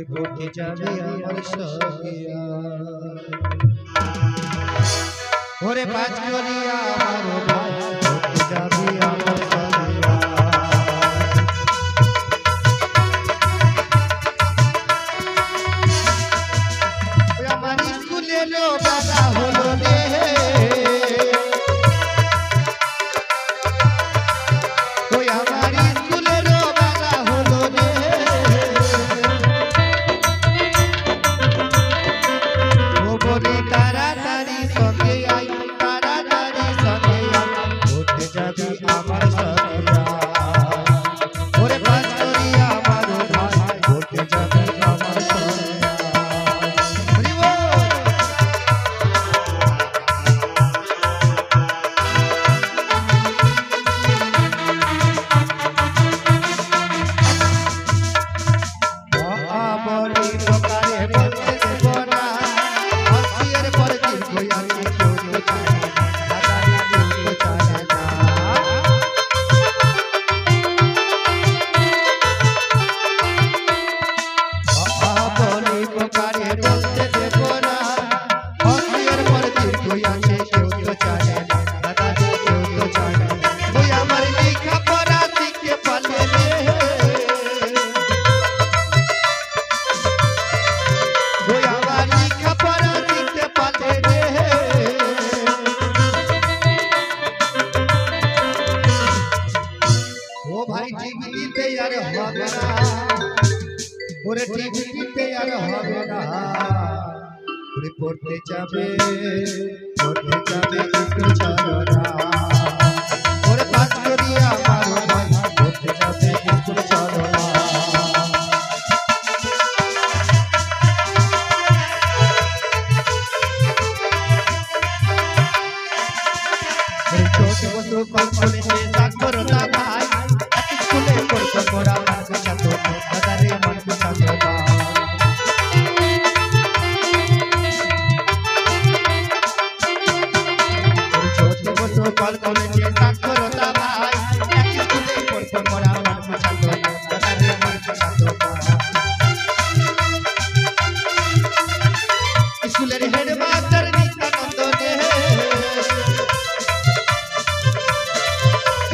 পড়তে যাবে আমার সখিয়া ওরে পাঁচ করিয়া আমার ভাই পড়তে যাবে আমার সখিয়া আমার স্কুলেরও বেলা হলো রে ওই আমার স্কুলেরও বেলা হলো রে ও বলে তাড়াতাড়ি সঙ্গে আই তাড়াতাড়ি সঙ্গে আই পড়তে যাবি আমার সখিয়া ওরে পাঁচ করিয়া আমার ভাই পড়তে যাবি আমার সখিয়া ওরে টিভিতে আর হবে না ওরে পড়তে যাবে স্কুল চলো না ওরে পাঁচ করিয়া আমার ভাই পড়তে যাবে স্কুল চলো না ছোট বছর কল চলেছে সাক্ষরতা ভাই স্কুলে পড়তো পড়া মানবে ছাত্র দাদারে মানবে ছাত্র ছোট বছর কল চলেছে সাক্ষরতা ভাই স্কুলে পড়তো পড়া মানবে ছাত্র দাদারে মানবে ছাত্র স্কুলের হেডমাস্টার নিত্যানন্দ দে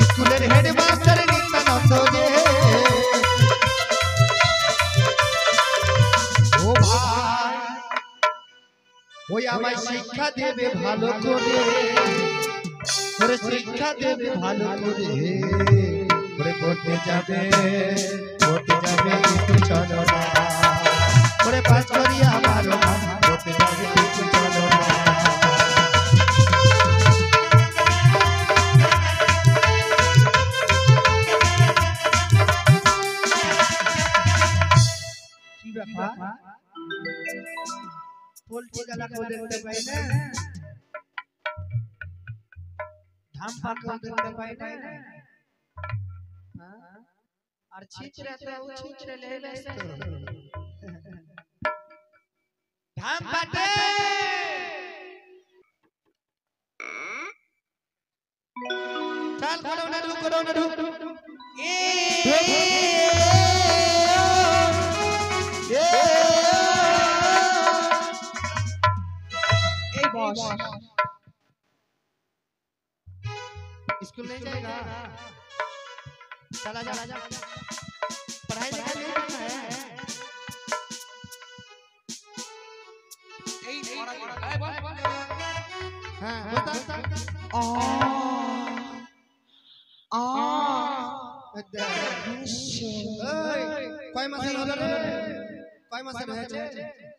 স্কুলের হেডমাস্টার নিত্যানন্দ দে ও ভাই ওই আমায় শিক্ষা দেবে ভালো করে ওরে শিক্ষা দেবে ভালো করে ওরে পড়তে যাবে স্কুল চলো না ওরে পাঁচ করিয়া আমার পড়তে যাবে স্কুল চলো না পোল্ট্রি গালা কেউ দেখতে পাই না ধাম পাক দেখতে পাই না আর ছিচড়ে তো ছিচড়ে লেলে ধাম পাতে চাল করো না ঢুক स्कूल नहीं जाएगा चला जा पढ़ाई लिखाई नहीं करना है हाँ কয় মাসের হলো রে কয় মাসের হয়েছে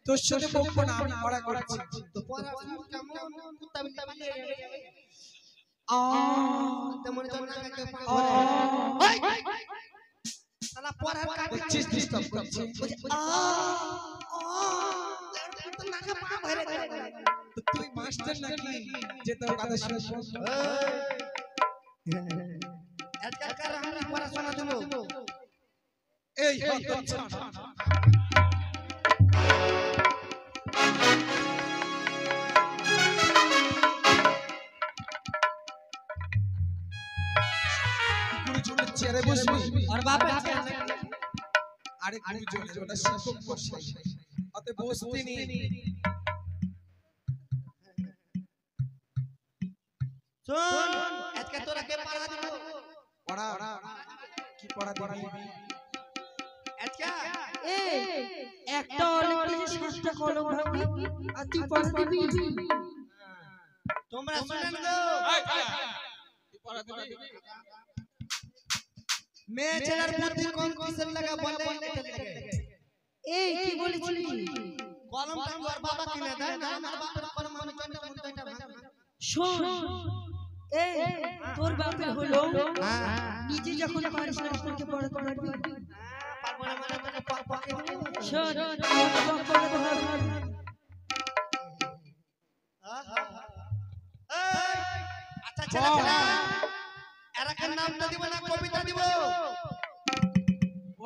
তোর সাথে বকবো না আমি পড়া করছি তো পড়া কেমন কুত্তা বিল্লা বিল্লা তেমন তো না কে ওই শালা পড়ার কাজ চিজ ডিস্টার্ব করছে তো না কে পা ভরে তো তুই মাস্টার নাকি যে তোর কথা শুনছ আজকাল কার আমি পড়াশোনা দেব এই হত ছানা चेहरे बुझ और बाप আরে গুরুজন ওটা শিক্ষক মশাই অতে বসতে নি শুন আজকে তোরা কে পড়া দিব পড়া কি পড়া দিবি আজকে এই একটা অলিম্পিকে 7টা কলম ভাঙবি আর তুই পড়া দিবি তোমরা শুনেন গো তুই পড়া দিবি মেয়ে ছেলের বুদ্ধি কোন কিসের লাগা বলে এটা লাগে এই কি বলেছিলি কলম তো তোর বাবা কিনে দেয় না আমার বাবার কলম আমি চন্ডা মন্ডা এটা ভাঙা শোন এই তোর বাপের হলো হ্যাঁ নিজে যখন পারিস না তোকে পড়াতে পারবি পারবো না মানে তোকে পকে দেব শোন বকবক ধর আচ্ছা ছেলেরা এরা কেন নামটা দিব না কবিতা দিব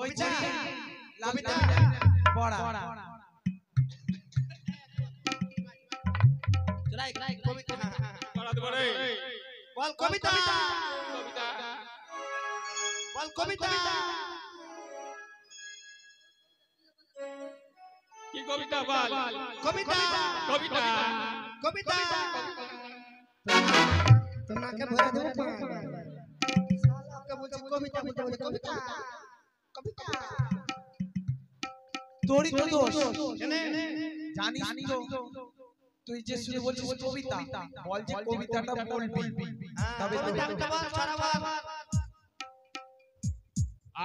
ওই কবিতা কবিতা পড়া চলাই কবিতা পড়া দিব রে বল কবিতা কবিতা বল কবিতা কি কবিতা বল কবিতা কবিতা কবিতা তোমাকে ভরে দেব শালাকে বলছি কবিতা বলতে বলে কবিতা কবিতা তোরই তো দোষ কেনে জানিস তো তুই যে শুনে বলছিস কবিতা বল যে কবিতাটা বলবি তবে তো কবিতা বল সারা বল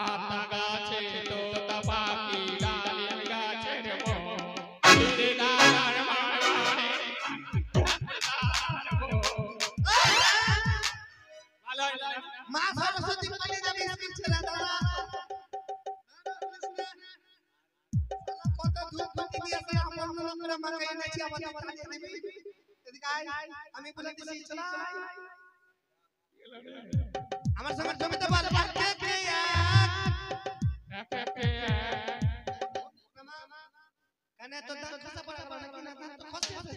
আতা গাছে তোতা পাখি ডালিম গাছের মো দিদার মারমারে ভালো মা সরস্বতী বলে যাবে স্কুল ছেড়ে দাঁড়া কত ধূপ বাতি দিয়েছে আমার নাম করে মাকে এনেছি আমাদের কাছে দিবি এদিকে আয় আমি বলে দিছি চল আমার সঙ্গে জমিতে বল কে কে কানে তো দাঁত খসা পড়া পড়া নাকি না দাঁত তো খসে আছে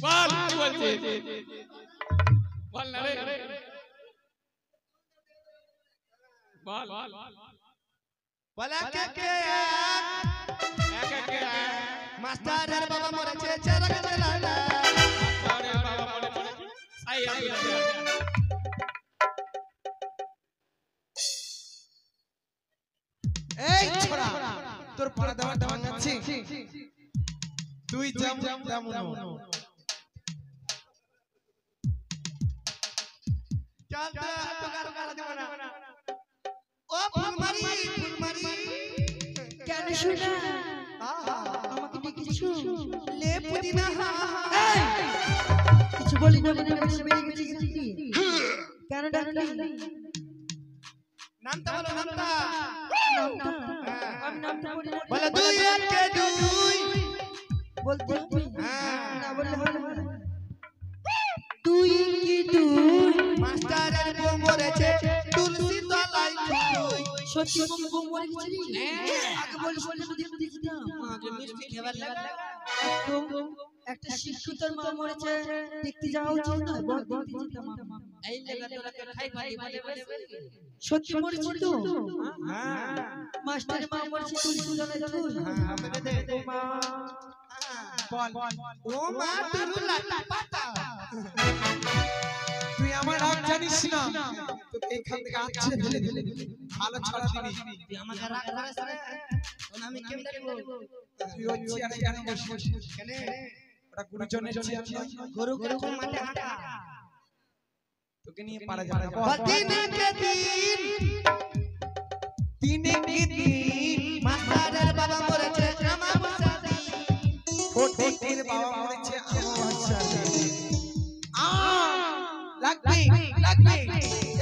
বল কি বলছিস বল না রে বল বলে কে কে এক এক মাস্টারের বাবা মরেছে চেরা চেরা আরে বাবা বলে বলে সাই আমি এই ছোড়া তোর পড়া দেওয়া ভাঙাচ্ছি তুই যেমন তেমন চল তো গাল গাল দেব না ও ফুলমারি কেন শোনা আমাকে ডেকেছো লে পুদিনা এই কিছু বলি না মনে মনে বেরিয়ে গেছি কি কেন ডাকলি নামটা বলো নামটা নামটা আমি নামটা বলি না বলে দুই একে দুই বলতে হবে হ্যাঁ না বললে হবে না তুই কি তুই মাস্টারের বউ মরেছে তুলসী তলায় তুই সত্যি কি বউ মরে গেছিলি আগে বলিস বলে তো দেখতে দিতাম আগে মিষ্টি খাবার লাগবে তো একটা শিক্ষিতর মা মরেছে দেখতে যাওয়া উচিত না বল দেখতে যেতাম এই লাগা তোরা তো খাই পালি বলে সত্যি মরেছে তো হ্যাঁ মাস্টারের মা মরেছে তুলসী তলায় তুই আমাকে দে ও মা বল ও মা তুলুলা পাতা তুই আমার রাগ জানিস না তোকে এখান থেকে আচ্ছে ফেলে দিলে ভালো ছড়া দিবি তুই আমাকে রাগ করিস না তখন আমি কেমনে দেব তুই হচ্ছি আর কেন বসিস কেন ওটা গুরুজনের চেয়ার গরু গরু কোন মাঠে হাঁটা তোকে নিয়ে পারা যাবে না দিনে কে দিন দিনে কি দিন মাস্টারের বাবা মরেছে আমার বসাদি ফটিকের বাবা মরেছে আমার বাচ্চা লাগবে লাগবে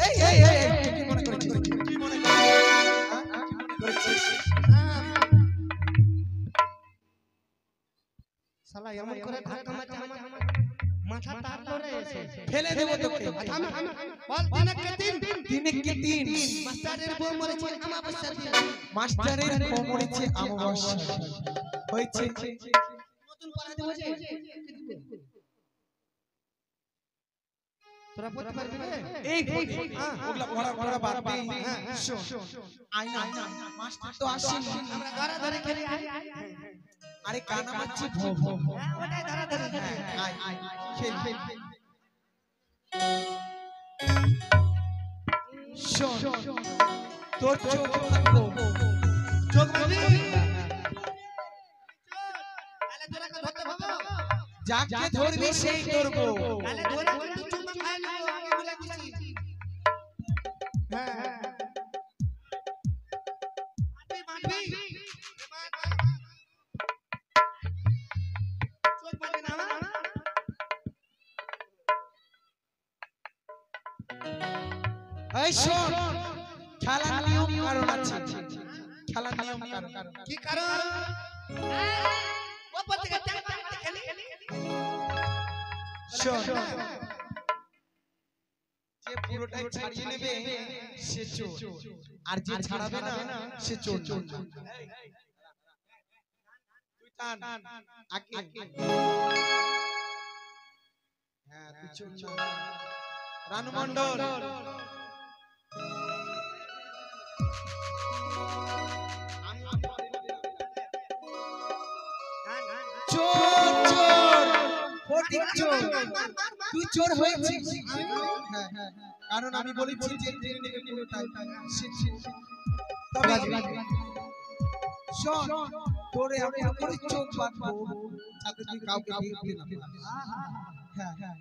এই এই এই কি মনে করছিস কি মনে করছিস শালা এমন করে ধাক্কা মারছে আমার মাথা তার করে এসে ফেলে দেব তোকে বল দিনে কে দিন দিনে কি দিন মাস্টারের বউ মরেছে আমার বসাদি মাস্টারের বউ মরেছে আমার বাচ্চা হয়েছে নতুন পড়া দেব যে তোরা পড়তে পারবি না এই ওগুলা পড়া পড়া বাদ দে আয়না মাস্টার তো আসেনি, আমরা ধরা ধরে খেলি আয় আরে কানা মাছি ভো ভো ভো, ওটাই ধরা ধরে খেলি আয় আয় খেল খেল। শোন তোর চোখ থাকবো, চোখ বন্ধ তাহলে তোরা কে ধরতে পাবো যাকে ধরবি সেই ধরবো। তাহলে ধরে তুই চুমা খাই নেবো আমি বলে দিছি হ্যাঁ মারবি চোখ মারবি না এই শোন খেলার নিয়ম কারণ আছে, খেলার নিয়ম কারণ কি কারণ ও পত্রিকা খেলি শোন যে পুরোটাই ছাড়িয়ে নেবে সে চোর, আর যে ছাড়াবে না সে চোর। তুই টান আগে, হ্যাঁ তুই চোর না। রানু মণ্ডল চোর চোর ফটিক চোর, তুই চোর হয়েছিস। হ্যাঁ হ্যাঁ কারণ আমি বলেছি যে জেনে নেবে পুরোটাই সে চোর। তবে শোন তোরে আমি করে চোখ বাঁধবো যাতে তুই কাউকে দেখতে না পাস। হ্যাঁ হ্যাঁ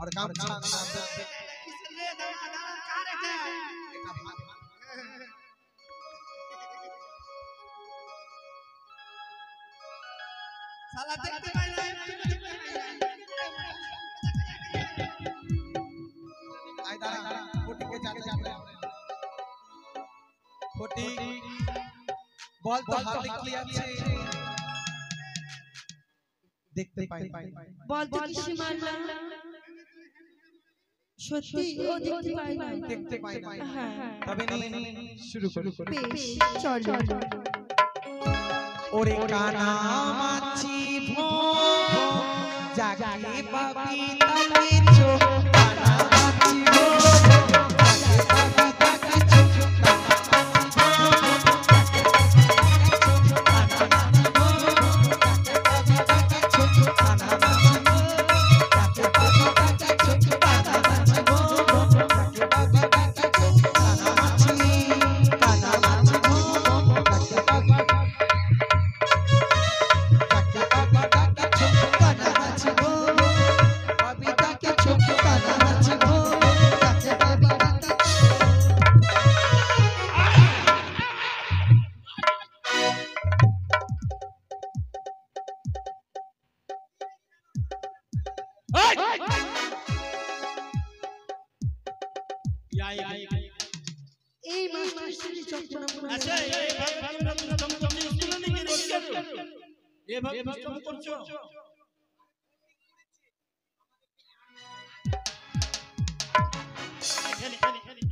আর গামছা না কিসরে দাঁড়া দাঁড়া কার এটা এটা ভাগ শালা দেখতে পাই না আয় দাঁড়া ফটিকে যাতে ফটিক বল তো হাতে কি আছে দেখতে পাই বল তো কিসে মারলাম? সত্যি ও দেখতে পাই না। দেখতে পাই না। হ্যাঁ তবে নে শুরু করি। বেশ চলো। ওরে কানা মাছি ভো ভো যাকে পাবি তাকে চো, কানা মাছি ভো ভো যাকে পাবি তাকে চো, কানা মাছি ভো যাকে পাবি তাকে চো, কানা মাছি ভো যাকে পাবি তাকে চো, কানা মাছি ভো যাকে পাবি এই মাস্টার শ্রী চট্টগ্রাম আচ্ছা এই ভাবে তুমি স্কুলে নিয়ে গিয়ে করছো এভাবে তুমি করছো খেলি খেলি খেলি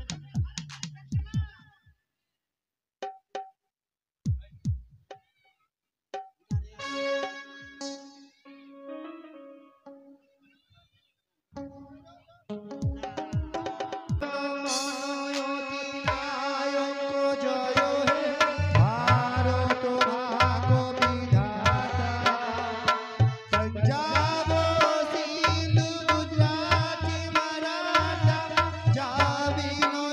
पंजाब सिंध गुजरात मराठा जावी नो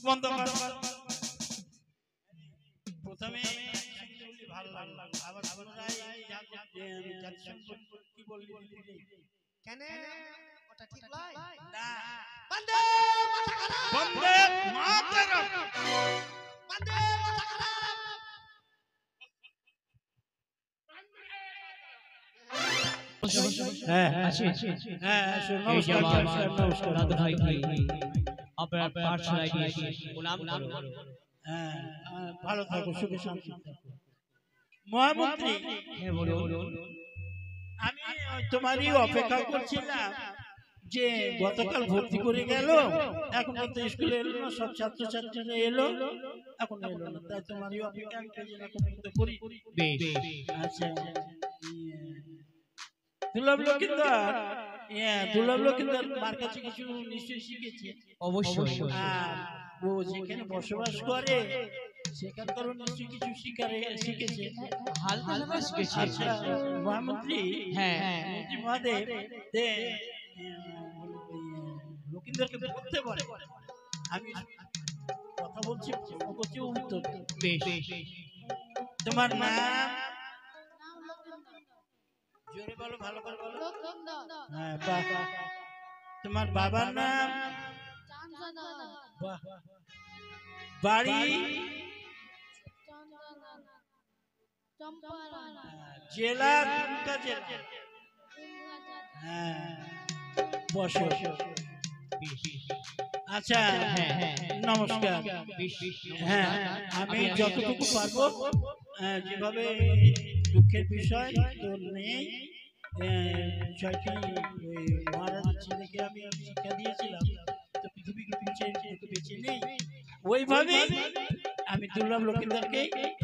বন্ধ কর। প্রথমে ভালো লাগলো, আবার পুনরায় জাতিসংঘ কি বললি কেন ওটা ঠিক নয় না, বন্দে মাথা খারাপ বন্দে মাতরম। বন্দে মাথা খারাপ হ্যাঁ আসি হ্যাঁ এই যে আমার নমস্কার। দাদু ভাই আপনার পাঠশালায় নিয়ে এসে প্রণাম করো। হ্যাঁ ভালো থাকো, সুখে শান্তি থাকো। মহামন্ত্রী, হ্যাঁ বলুন। আমি ওই তোমারই অপেক্ষা করছিলাম যে গতকাল ভর্তি করে গেল, এখন তো স্কুলে এলো না, সব ছাত্রছাত্রীরা এলো, এখন এলো না, তাই তোমারই অপেক্ষা করি। বেশ আচ্ছা, দুর্লভ লক্ষিন্দর, দুর্লভ লক্ষিন্দর মার কাছে কিছু নিশ্চয়ই শিখেছে। অবশ্যই আর ও যেখানে বসবাস করে সেখানকার নিশ্চয়ই কিছু শিখেছে। হালকা হালকা শিখেছি। আচ্ছা মহামন্ত্রী, হ্যাঁ মন্ত্রী মহাদেব, লক্ষিন্দরকে বলতে পারে আমি কথা বলছি, প্রশ্ন করছি, ও উত্তর দেবে। বেশ তোমার নাম জোরে বলো, ভালো করে বলো। হ্যাঁ বাহ। তোমার বাবার নাম? বাহ। বাড়ি? জেলা? কোনটা জেলা? হ্যাঁ বসো। আচ্ছা নমস্কার। হ্যাঁ আমি যতটুকু পারবো, যেভাবে দুঃখের বিষয় তো নেই, বিষয়টি ওই মহারাজের ছেলেকে আমি শিক্ষা দিয়েছিলাম, তো পৃথিবীকে বেঁচে নেই, ওইভাবে আমি দুর্লভ লক্ষিন্দরকে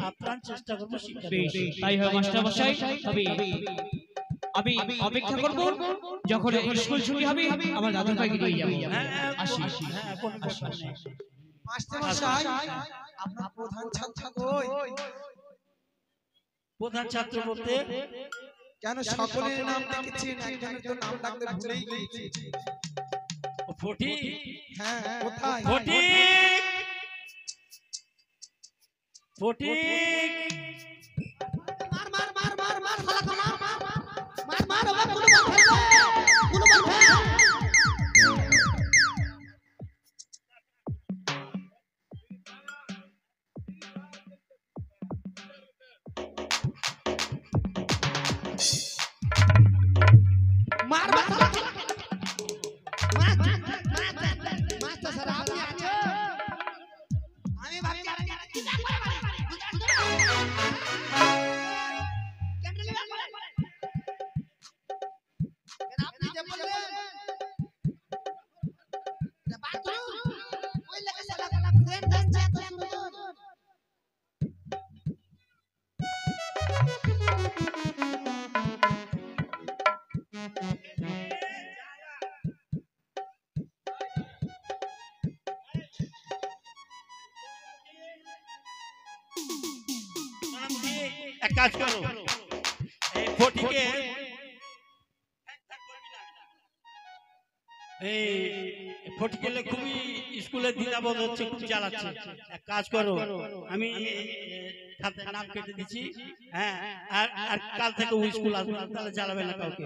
আপ্রাণ চেষ্টা করবো শিক্ষা বেশ দেওয়ার। তাই হয় মাস্টার মশাই। তবে আমি অপেক্ষা করব যখন স্কুল ছুটি হবে আমার দাদু ভাইকে নিয়ে যাবো। আসি হ্যাঁ কোনো প্রশ্ন নেই। মাস্টার মশাই আপনার প্রধান ছাত্র কই? প্রধান ছাত্র বলতে কেন সকলের নাম দেখেছেন, একজনের তো নাম ডাকতে ভুলেই গিয়েছি। ফটি? হ্যাঁ কোথায়? ফটি ফটি মার মার মার মার মার শালা কো মার মার মার মার ওকে কোনো বল ফেলবে কোনো বল ফেল মার মার শালা মার মার তো স্যার আপনি আছো আমি ভাবছি আপনি কি করে আপনি যে বললেন বাথরুম ওই লাগা সালা ফ্রেন্ড আসছে এত সুন্দর এক কাজ করো, এই ফটিকে ফটিকেলে খুবই স্কুলে দ্বিধাবোধ হচ্ছে, খুব জ্বালাচ্ছে। এক কাজ করো, আমি খাতায় নাম কেটে দিচ্ছি, হ্যাঁ, আর কাল থেকে ও স্কুল আসবে না, তাহলে জ্বালাবে না কাউকে।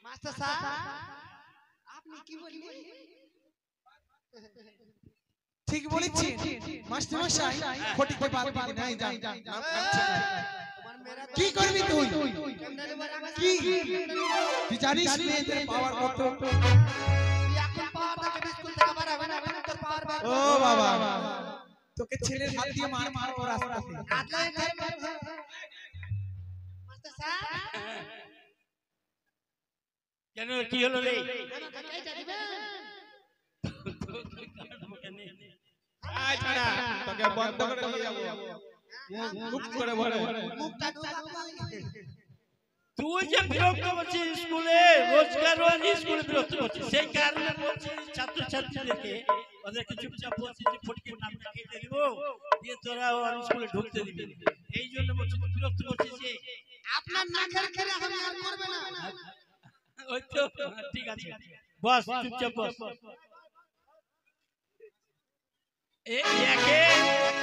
মাস্টার সাহেব আপনি কি বললেন ঠিক বলেছি মাস্টার মশাই, ফটিকে বাদ দিন নাই যান নাম কাটছে। তোমার মেরা কি করবি তুই? কি তুই জানিস মেয়েদের পাওয়ার কত? এখন পাওয়ার থেকে স্কুল থেকে বার হবে না তোর পাওয়ার বার ও বাবা, তোকে ছেলের হাত দিয়ে মার মারবো রাস্তাতে। মাস্টার সাহেব কেন, কি হলো রে? আমাকে এইটা দিবেন তোকে বন্ধ করে নিয়ে যাবো, মুখ করে ভরে মুখটা ঢুকাবো তুই যে বিরক্ত করছিস স্কুলে, রোজগার স্কুলে বিরক্ত করছিস, সেই কারণে বলছিস ছাত্রছাত্রীদেরকে, ওদেরকে চুপচাপ বলছিস যে ফটিকের নামটা কেটে দিব, দিয়ে তোরা আর স্কুলে ঢুকতে দিবি। এই জন্য বলছিস বিরক্ত করছিস যে আপনার নাকের খেলা আমি আর করবে না ওই তো ঠিক আছে বস চুপচাপ বস এই একে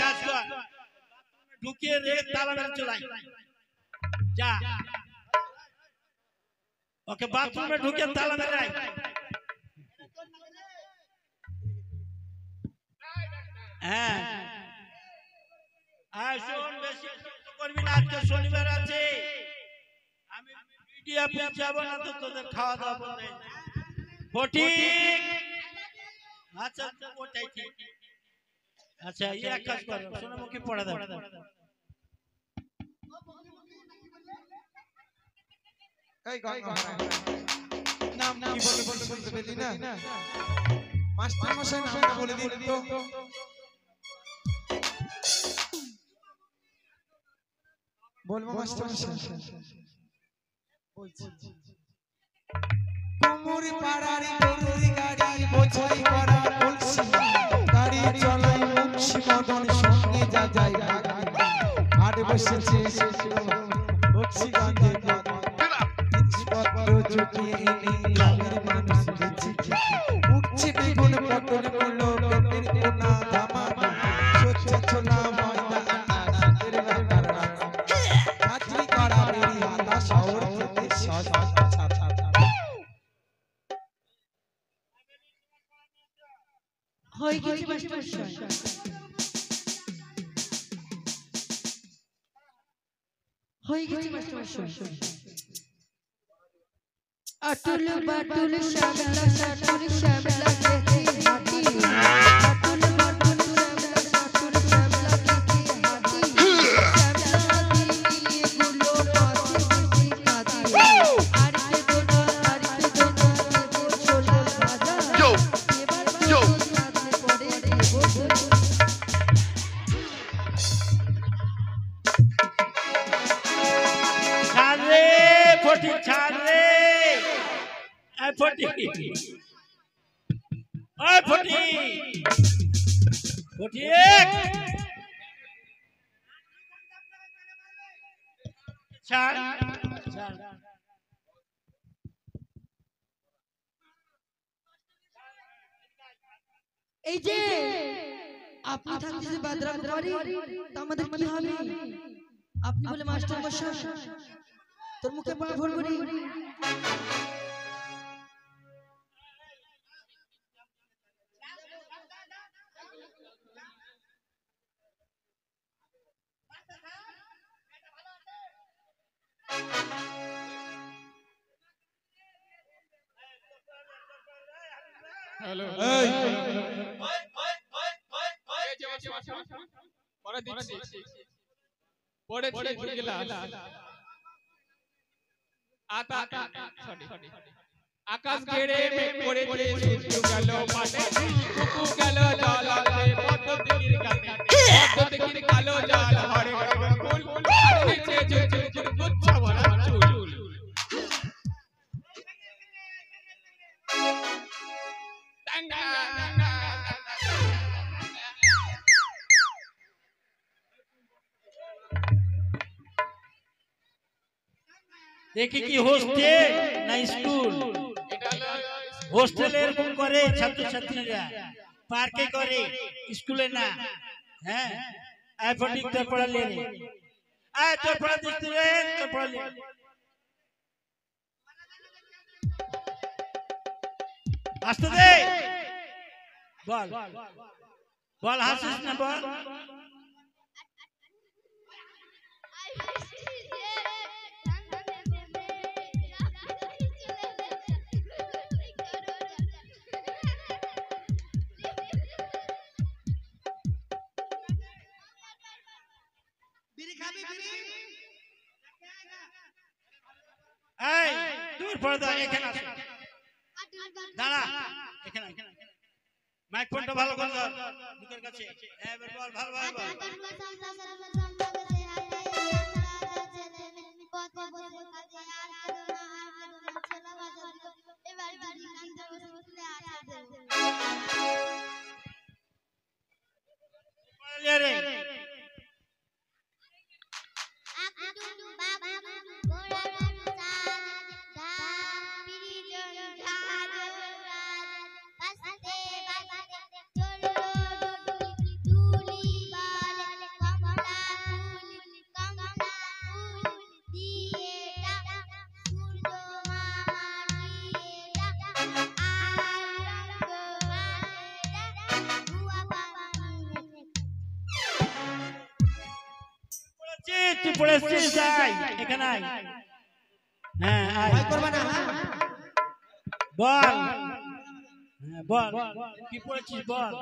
কাজ কর ঢুকিয়ে রে তালা মেরে চলাই যা ওকে বাথরুমে ঢুকে তালা মেরে আয় হ্যাঁ আর শোন বেশি করবি না আজকে শনিবার আছে আমি মিডিয়া পে যাব না তো তোদের খাওয়া দাওয়া বন্ধ ফটিক আচ্ছা ওটাই ঠিক আচ্ছা এই এক কাজ কর সোনামুখী পড়া দাও এই গঙ্গা নাম কি বলে শুনতে পেলি না মাস্টার মশাই নামটা বলে দিন তো বলবো মাস্টার মশাই কুমুরি পাড়ারি গরুরি গাড়ি বোঝাই করা বলছি গাড়ি চলাই মুখি মদন সঙ্গে যা যাই আট বসেছে বক্সি গঞ্জে জিনিসপত্র জুটিয়ে এনে গ্রামের মানুষ বেঁচে উঠছে বেগুন পটল মূল্য পেটের কোনা ধামা সচ্ছে ছোলা ময়দা আনাজের ব্যাপার চাকরি করা বেরি হাতা শহর থেকে সজা হয়ে গেছে মাস্টার মশাই হয়ে গেছে মাস্টার মশাই अतुल बातुल श्यामला सातुल श्यामला कहती हाथी अतुल बातुल श्यामला सातुल श्यामला कहती हाथी श्यामला हाथी लिए गुलो पासी किसी खाती आरिते दोना देवो छोला भाजा एबार जो साथने पड़े देवो ছাড় রে ফটিক ছাড় রে ফটিক ওই ফটিক ফটিক ছাড় ছাড় এই যে আপনি থাকতে যে বাদরাম করি তা আমাদের কি হবে আপনি বলে মাস্টার মশাই তোর মুখে পা ভরবো নি হ্যালো এই পড়া দিচ্ছি পড়ে গেলাম আকাশ ঘেরে মেঘ পড়েছে সূর্য গেল পাটে কুকু গেল জলাতে পদ্মদিগির কাছে পদ্মদিগির কালো জল হরে ফুল আর নিচে ঝুঝুর গুচ্ছ ভরা চুল দেখি কি হোস্টেল না স্কুল হোস্টেল এরকম করে ছাত্রছাত্রীরা পার্কে করে স্কুলে না হ্যাঁ আই ফটিক তোর পড়ালে রে আয় তোর পড়া দিতে রে তোর পড়ালে আসতে দে বল বল হাসিস না বল এই দূর পর্দা এখানে আসো দাঁড়া এখানে মাইক ফোনটা ভালো করে দাও মুখের কাছে এবার বল ভালো ভালো বল তুই পড়ে এসছিস আয় এখানে আয় হ্যাঁ আয় ভয় করবে না হ্যাঁ বল হ্যাঁ বল কি পড়েছিস বল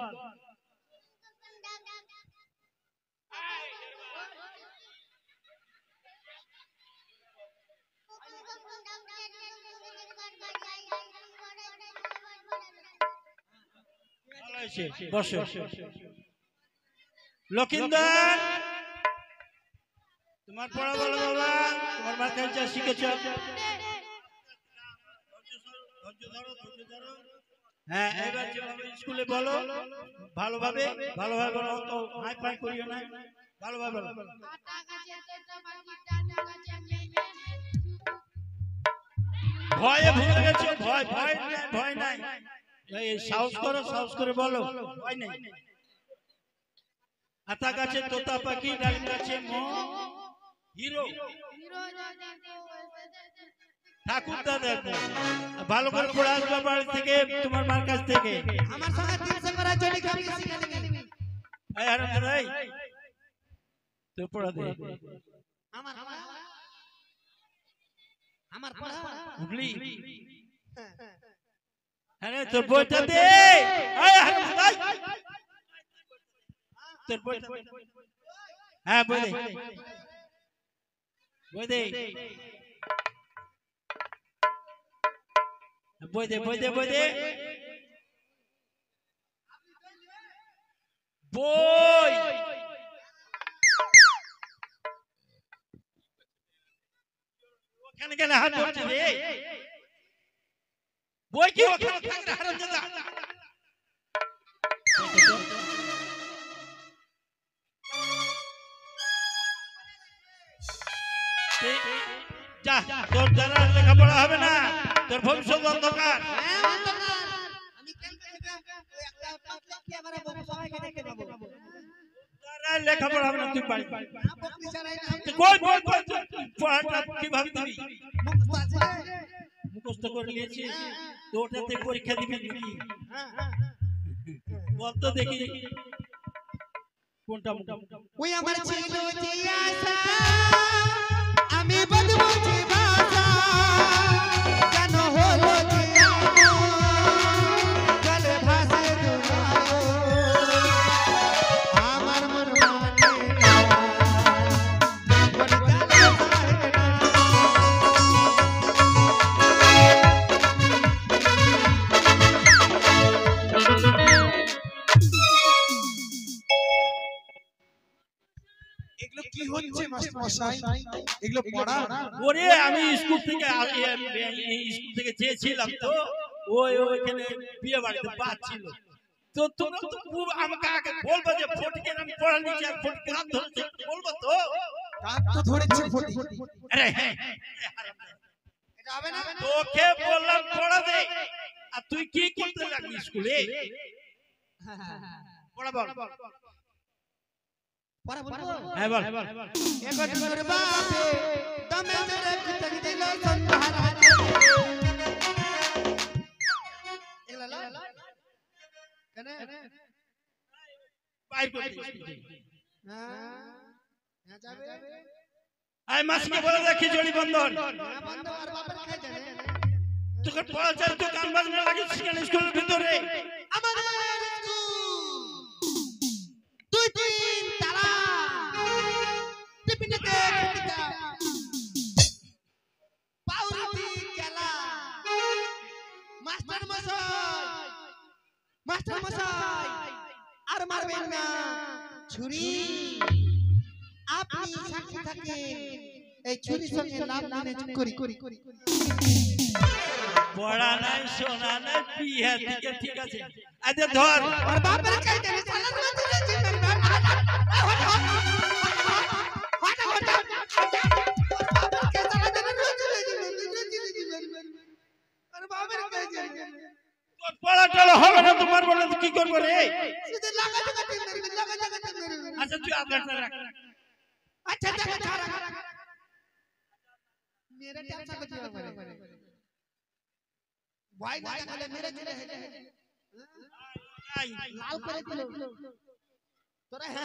বসো লক্ষিন্দর তোমার পড়া বলো বাবা তোমার মার কাছে যা শিখেছ হ্যাঁ এবার যেভাবে স্কুলে বলো ভালোভাবে বলো তো হাই ফাই করিও না ভালোভাবে বলো ভয়ে ভুলে গেছো ভয় নাই এই সাহস করে বলো ভয় নেই আতা গাছে তোতা পাখি ডালিম গাছে হিরো ঠাকুরদা দেখো ভালো করে পড়ে আসবে বাড়ি থেকে তোমার মার কাছ থেকে আমার সঙ্গে 300 করা চলে খাবি শিখে দিবি এই হারাম দাই তো পড়া দে আমার পড়া হুগলি আরে তোর বইটা দে এই হারাম দাই তোর বইটা হ্যাঁ বই দে বই দে বই ওখানে গেলে হাত ধরছে রে বই কি ওখানে থাকলে হারাম দাদা যা তোর দ্বারা লেখাপড়া হবে না তোর ভবিষ্যৎ অন্ধকার আমি কেন একটা পাতলা কি আমার সবাইকে দেখে দেব লেখাপড়া হবে না তুই বাড়ি বকরি ছাড়াই না কই পড়াটা কিভাবে দিবি মুখস্থ করে নিয়েছিস তো ওটাতে পরীক্ষা দিবি নাকি বল তো দেখি কোনটা ওই আমার ছিল যে আশা আমি বলবো যে ভাষা কেন হলো যে গলে ভাষে দুলালো আমার মন মানে না মন গলে ভাষে না এগুলো কি হচ্ছে মাস্টার মশাই এগুলো পড়া ওরে আমি স্কুল থেকে চেয়েছিলাম তো ওইখানে বিয়ে বাড়িতে বাদ ছিল তো তোমরা তো আমাকে আগে বলবো যে ফটিকে আমি পড়া নিয়েছি আর ফটিকে হাত ধরেছে বলবো তো কান তো ধরেছে ফটি আরে হ্যাঁ এটা হবে না তোকে বললাম পড়া দে আর তুই কি করতে লাগলি স্কুলে পড়া বল পড়া বলবো হ্যাঁ বল एक दूर बापे तमे तेरे कुतक दिल संधारा एला ला कने বাইর করে দিস हां यहां जाबे আই মাসকে বলে দে খিচুড়ি বন্ধন বন্ধ আর বাপের খাই জানে তোকে পড়া চাই তো গান বাজনা লাগিস কেন স্কুলের ভিতরে আমাদের স্কুল দুই তিন তারা টিপিনে টিপিকা পাউরিটি খেলা মাস্টার মশাই আর মারবেন না ছুরি আপনি সাক্ষী থাকেন এই ছুরির সঙ্গে লাভ নিয়ে করি পড়া নাই শোনা নাই বিয়ে থেকে ঠিক আছে আচ্ছা ধর আর বাপের কাই জানে সালাদ মাঝে জিন্দার বাপ পড়া টলা হবে না তোমার বলে কি করবো রে শুধু লাগা লাগাতে মেরবে আচ্ছা তুই আদরটা রাখ আচ্ছা ছাড়া मेरा टेंशन को जीवा करे भाई ना कहले मेरे चले আই लाल करे दिलो तोरा है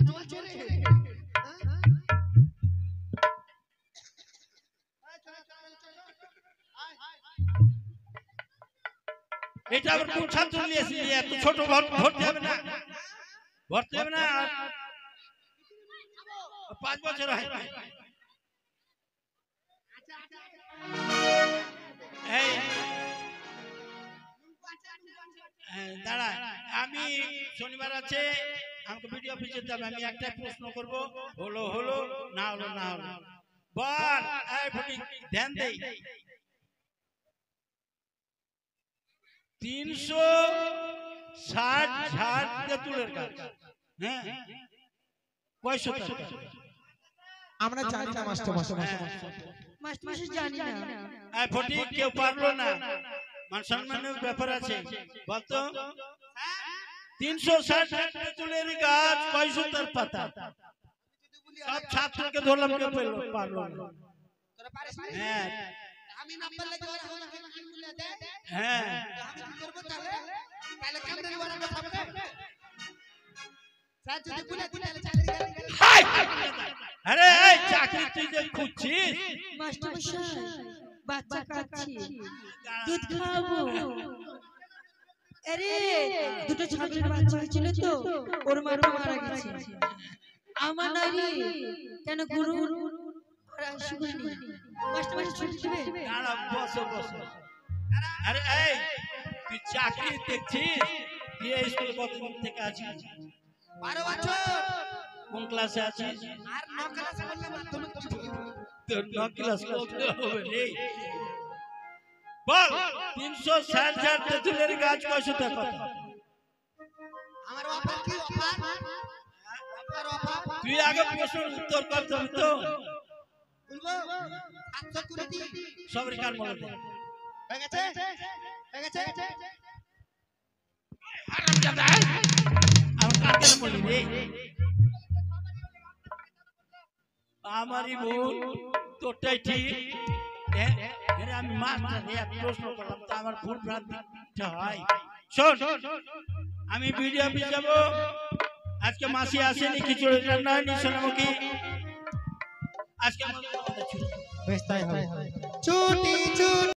चल चले এটা আবার কোন ছাত্র নিয়েছি এত ছোট ভর্তি হবে না ভর্তি হবে না 5 বছর হয় এই দাঁড়া আমি শনিবার আছে আমাকে ভিডিও অফিসে যাবে আমি একটা প্রশ্ন করব হলো হলো না হলো না হলো বল এই ফটিক ধ্যান দেই 360 ঝাড় তেঁতুলের গাছ হ্যাঁ কয়শো টাকা আমরা জানি না মাস্টার মশাই মাস্টার জানি না এই ফটিক কেউ পারলো না মান সম্মানের ব্যাপার আছে বলতো 360 ঝাড় তেঁতুলের গাছ কয়শো তার পাতা সব ছাত্রকে ধরলাম কেউ পারলো না তোরা পারিস না হ্যাঁ আমি নাম্বার লাগে ওরা আমাকে বলে দে হ্যাঁ আমি কি করব তাহলে তাহলে কেমনে ওরা কথা বলে স্যার যদি বলে তাহলে চাকরি করে আরে এই চাকরি তুই যে খুঁজছিস মাস্টার মশাই বাচ্চা কাচ্ছি দুধ খাওয়াবো আরে দুটো ছাগলের বাচ্চা হয়েছিল তো ওর মাটা মারা গেছে আমার নারী কেন গুরু মাস্টার মশাই ছুটি দিবে দাঁড়া বসো বসো আরে এই তুই চাকরি দেখছিস তুই এই স্কুলে কতদিন থেকে আছিস 12 বছর কোন ক্লাসে আছিস আর 9 ক্লাসে বললে মাধ্যমিক তোর 9 ক্লাস করতে হবে রে বল 360 ঝাড় তেঁতুলের গাছ কয়শো টাকা আমার অফার কি অফার অফার তুই আগে প্রশ্নের উত্তর করতে হবে তো বলবো 700 করে দি সবরি কার বলে দে হয়ে গেছে হয়ে গেছে হারামজাদা আমার কার কেন বলি রে আমারই ভুল তোরটাই ঠিক এর আমি মাস্টার এক প্রশ্ন করলাম তো আমার ভুল ভ্রান্তি হয় শোন আমি ভিডিও অফিস যাব আজকে মাসি আসেনি খিচুড়ি রান্না হয়নি সোনামুখী আজকে আমাদের ছুটি বেশ তাই হবে ছুটি ছুটি